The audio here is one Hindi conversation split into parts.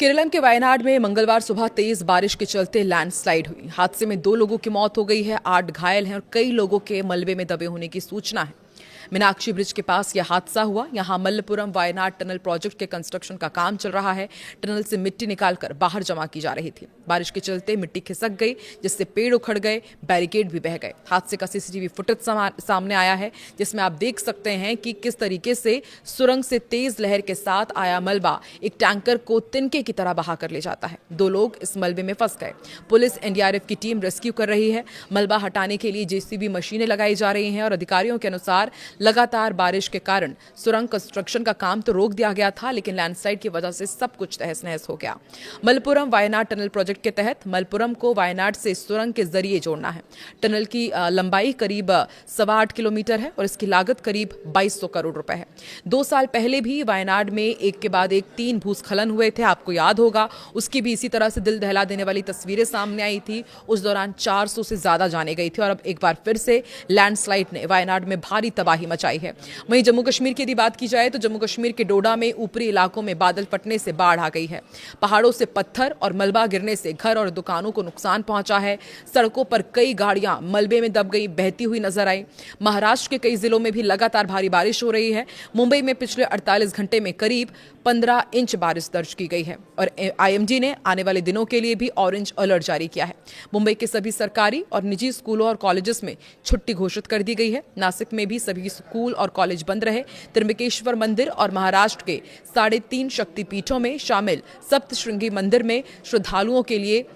केरल के वायनाड में मंगलवार सुबह तेज बारिश के चलते लैंडस्लाइड हुई। हादसे में 2 लोगों की मौत हो गई है, 8 घायल हैं और कई लोगों के मलबे में दबे होने की सूचना है। मीनाक्षी ब्रिज के पास यह हादसा हुआ। यहां मल्लपुरम वायनाड टनल प्रोजेक्ट के कंस्ट्रक्शन का काम चल रहा है। टनल से मिट्टी निकालकर बाहर जमा की जा रही थी। बारिश के चलते मिट्टी खिसक गई, जिससे पेड़ उखड़ गए, बैरिकेड भी बह गए। हादसे का सीसीटीवी फुटेज सामने आया है, जिसमें आप देख सकते हैं कि किस तरीके से सुरंग से तेज लहर के साथ आया मलबा एक टैंकर को तिनके की तरह बहा कर ले जाता है। 2 लोग इस मलबे में फंस गए। पुलिस एनडीआरएफ की टीम रेस्क्यू कर रही है। मलबा हटाने के लिए जेसीबी मशीनें लगाई जा रही हैं और अधिकारियों के अनुसार लगातार बारिश के कारण सुरंग कंस्ट्रक्शन का काम तो रोक दिया गया था, लेकिन लैंडस्लाइड की वजह से सब कुछ तहस नहस हो गया। मलपुरम वायनाड टनल प्रोजेक्ट के तहत मलपुरम को वायनाड से सुरंग के जरिए जोड़ना है। टनल की लंबाई करीब 8.25 किलोमीटर है और इसकी लागत करीब 2200 करोड़ रुपए है। 2 साल पहले भी वायनाड में एक के बाद एक 3 भूस्खलन हुए थे, आपको याद होगा। उसकी भी इसी तरह से दिल दहला देने वाली तस्वीरें सामने आई थी। उस दौरान 400 से ज्यादा जाने गई थी और अब एक बार फिर से लैंडस्लाइड ने वायनाड में भारी तबाही मचाई है। वहीं जम्मू कश्मीर की यदि बात की जाए तो जम्मू कश्मीर के डोडा में ऊपरी इलाकों में बादल फटने से बाढ़ आ गई है। पहाड़ों से पत्थर और मलबा गिरने से घर और दुकानों को नुकसान पहुंचा है। सड़कों पर कई गाड़ियां मलबे में दब गई, बहती हुई नजर आई। महाराष्ट्र के कई जिलों में भी लगातार भारी बारिश हो रही है। मुंबई में पिछले 48 घंटे में करीब 15 इंच बारिश दर्ज की गई है और आईएमडी ने आने वाले दिनों के लिए भी ऑरेंज अलर्ट जारी किया है। मुंबई के सभी सरकारी और निजी स्कूलों और कॉलेजेस में छुट्टी घोषित कर दी गई है। नासिक में भी सभी स्कूल और कॉलेज बंद रहे। त्र्यंबकेश्वर मंदिर और महाराष्ट्र के 3.5 शक्तिपीठों में शामिल सप्तशृंगी मंदिर में श्रद्धालुओं के लिए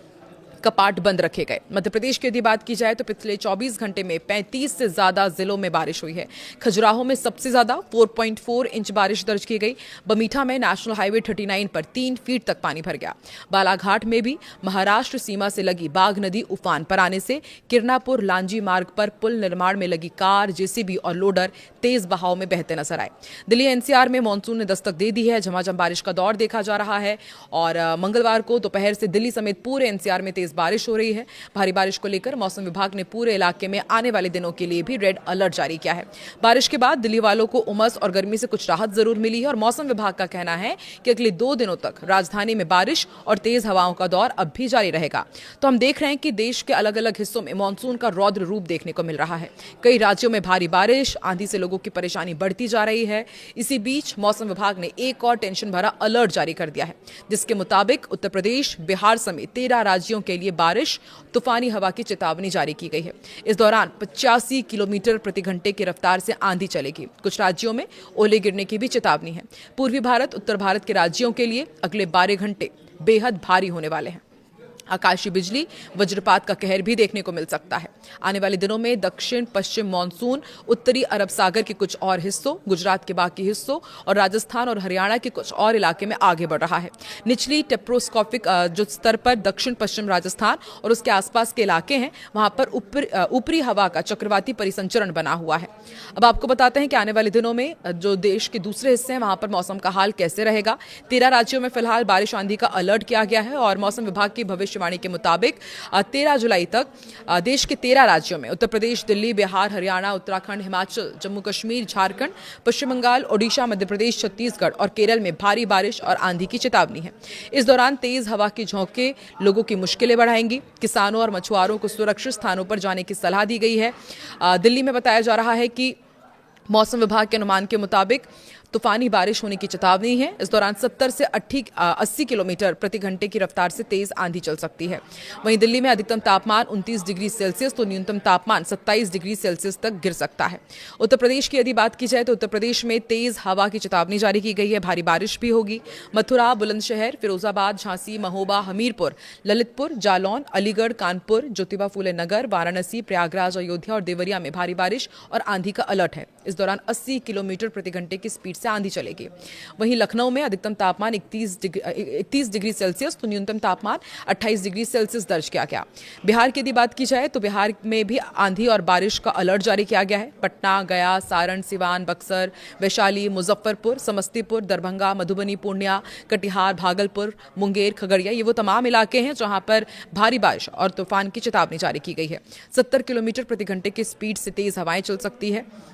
कपाट बंद रखे गए। मध्य प्रदेश की यदि बात की जाए तो पिछले 24 घंटे में 35 से ज्यादा जिलों में बारिश हुई है। खजुराहो में सबसे ज्यादा 4.4 इंच बारिश दर्ज की गई। बमीठा में नेशनल हाईवे 39 पर 3 फीट तक पानी भर गया। बालाघाट में भी महाराष्ट्र सीमा से लगी बाघ नदी उफान पर आने से किरनापुर लांजी मार्ग पर पुल निर्माण में लगी कार, जेसीबी और लोडर तेज बहाव में बहते नजर आए। दिल्ली एनसीआर में मानसून ने दस्तक दे दी है। झमाझम बारिश का दौर देखा जा रहा है और मंगलवार को दोपहर से दिल्ली समेत पूरे एनसीआर में तेज बारिश हो रही है। भारी बारिश को लेकर मौसम विभाग ने पूरे इलाके में आने वाले दिनों के लिए भी रेड अलर्ट जारी किया है। बारिश के बाद दिल्ली वालों को उमस और गर्मी से कुछ राहत जरूर मिली है और मौसम विभाग का कहना है कि अगले 2 दिनों तक राजधानी में बारिश और तेज हवाओं का दौर अब भी जारी रहेगा। तो हम देख रहे हैं कि देश के अलग अलग हिस्सों में मानसून का रौद्र रूप देखने को मिल रहा है। कई राज्यों में भारी बारिश, आंधी से लोगों की परेशानी बढ़ती जा रही है। इसी बीच मौसम विभाग ने एक और टेंशन भरा अलर्ट जारी कर दिया है, जिसके मुताबिक उत्तर प्रदेश, बिहार समेत 13 राज्यों के लिए बारिश, तूफानी हवा की चेतावनी जारी की गई है। इस दौरान 85 किलोमीटर प्रति घंटे की रफ्तार से आंधी चलेगी। कुछ राज्यों में ओले गिरने की भी चेतावनी है। पूर्वी भारत, उत्तर भारत के राज्यों के लिए अगले 12 घंटे बेहद भारी होने वाले हैं। आकाशीय बिजली, वज्रपात का कहर भी देखने को मिल सकता है। आने वाले दिनों में दक्षिण पश्चिम मानसून उत्तरी अरब सागर के कुछ और हिस्सों, गुजरात के बाकी हिस्सों और राजस्थान और हरियाणा के कुछ और इलाके में आगे बढ़ रहा है। निचली टेप्रोस्कोपिक जो स्तर पर दक्षिण पश्चिम राजस्थान और उसके आसपास के इलाके हैं, वहां पर ऊपरी हवा का चक्रवाती परिसंचरण बना हुआ है। अब आपको बताते हैं कि आने वाले दिनों में जो देश के दूसरे हिस्से हैं, वहां पर मौसम का हाल कैसे रहेगा। 13 राज्यों में फिलहाल बारिश आंधी का अलर्ट किया गया है और मौसम विभाग की भविष्यवाणी के मुताबिक 13 जुलाई तक देश के 13 राज्यों में उत्तर प्रदेश, दिल्ली, बिहार, हरियाणा, उत्तराखंड, हिमाचल, जम्मू कश्मीर, झारखंड, पश्चिम बंगाल, ओडिशा, मध्य प्रदेश, छत्तीसगढ़ और केरल में भारी बारिश और आंधी की चेतावनी है। इस दौरान तेज हवा की झोंके लोगों की मुश्किलें बढ़ाएंगी। किसानों और मछुआरों को सुरक्षित स्थानों पर जाने की सलाह दी गई है। दिल्ली में बताया जा रहा है कि मौसम विभाग के अनुमान के मुताबिक तूफानी बारिश होने की चेतावनी है। इस दौरान 70 से 80 किलोमीटर प्रति घंटे की रफ्तार से तेज आंधी चल सकती है। वहीं दिल्ली में अधिकतम तापमान 29 डिग्री सेल्सियस तो न्यूनतम तापमान 27 डिग्री सेल्सियस तक गिर सकता है। उत्तर प्रदेश की यदि बात की जाए तो उत्तर प्रदेश में तेज हवा की चेतावनी जारी की गई है। भारी बारिश भी होगी। मथुरा, बुलंदशहर, फिरोजाबाद, झांसी, महोबा, हमीरपुर, ललितपुर, जालौन, अलीगढ़, कानपुर, ज्योतिबा फूले नगर, वाराणसी, प्रयागराज, अयोध्या और देवरिया में भारी बारिश और आंधी का अलर्ट है। इस दौरान 80 किलोमीटर प्रति घंटे की स्पीड से आंधी चलेगी। वहीं लखनऊ में अधिकतम तापमान 31 डिग्री सेल्सियस तो न्यूनतम तापमान 28 डिग्री सेल्सियस दर्ज किया गया। बिहार की यदि बात की जाए तो बिहार में भी आंधी और बारिश का अलर्ट जारी किया गया है। पटना, गया, सारण, सिवान, बक्सर, वैशाली, मुजफ्फरपुर, समस्तीपुर, दरभंगा, मधुबनी, पूर्णिया, कटिहार, भागलपुर, मुंगेर, खगड़िया, ये वो तमाम इलाके हैं जहां पर भारी बारिश और तूफान की चेतावनी जारी की गई है। 70 किलोमीटर प्रति घंटे की स्पीड से तेज हवाएं चल सकती है।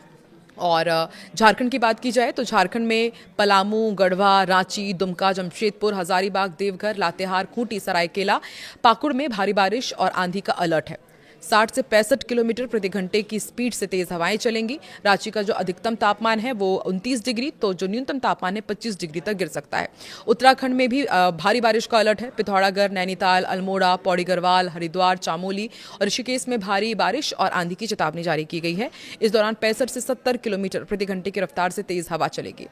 और झारखंड की बात की जाए तो झारखंड में पलामू, गढ़वा, रांची, दुमका, जमशेदपुर, हजारीबाग, देवघर, लातेहार, खूंटी, सरायकेला, पाकुड़ में भारी बारिश और आंधी का अलर्ट है। 60 से 65 किलोमीटर प्रति घंटे की स्पीड से तेज हवाएं चलेंगी। रांची का जो अधिकतम तापमान है वो 29 डिग्री, तो जो न्यूनतम तापमान है 25 डिग्री तक गिर सकता है। उत्तराखंड में भी भारी बारिश का अलर्ट है। पिथौरागढ़, नैनीताल, अल्मोड़ा, पौड़ी गढ़वाल, हरिद्वार, चामोली और ऋषिकेश में भारी बारिश और आंधी की चेतावनी जारी की गई है। इस दौरान 65 से 70 किलोमीटर प्रति घंटे की रफ्तार से तेज हवा चलेगी।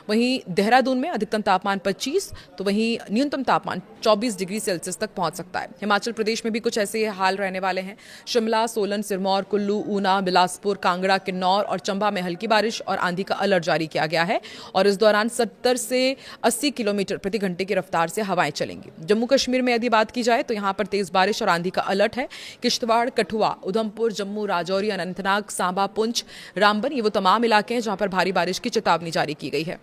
वहीं देहरादून में अधिकतम तापमान 25, तो वहीं न्यूनतम तापमान 24 डिग्री सेल्सियस तक पहुंच सकता है। हिमाचल प्रदेश में भी कुछ ऐसे हाल रहने वाले हैं। शिमला, सोलन, सिरमौर, कुल्लू, ऊना, बिलासपुर, कांगड़ा, किन्नौर और चंबा में हल्की बारिश और आंधी का अलर्ट जारी किया गया है और इस दौरान 70 से 80 किलोमीटर प्रति घंटे की रफ्तार से हवाएं चलेंगी। जम्मू कश्मीर में यदि बात की जाए तो यहां पर तेज बारिश और आंधी का अलर्ट है। किश्तवाड़, कठुआ, उधमपुर, जम्मू, राजौरी, अनंतनाग, सांबा, पुंछ, रामबन, ये वो तमाम इलाके हैं जहां पर भारी बारिश की चेतावनी जारी की गई है।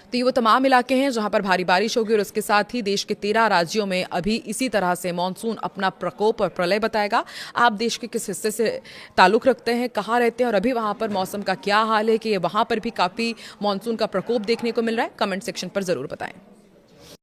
तो ये वो तमाम इलाके हैं जहां पर भारी बारिश होगी और उसके साथ ही देश के 13 राज्यों में अभी इसी तरह से मानसून अपना प्रकोप और प्रलय बताएगा। आप देश के किस हिस्से से ताल्लुक़ रखते हैं, कहाँ रहते हैं और अभी वहां पर मौसम का क्या हाल है कि वहां पर भी काफ़ी मानसून का प्रकोप देखने को मिल रहा है, कमेंट सेक्शन पर ज़रूर बताएं।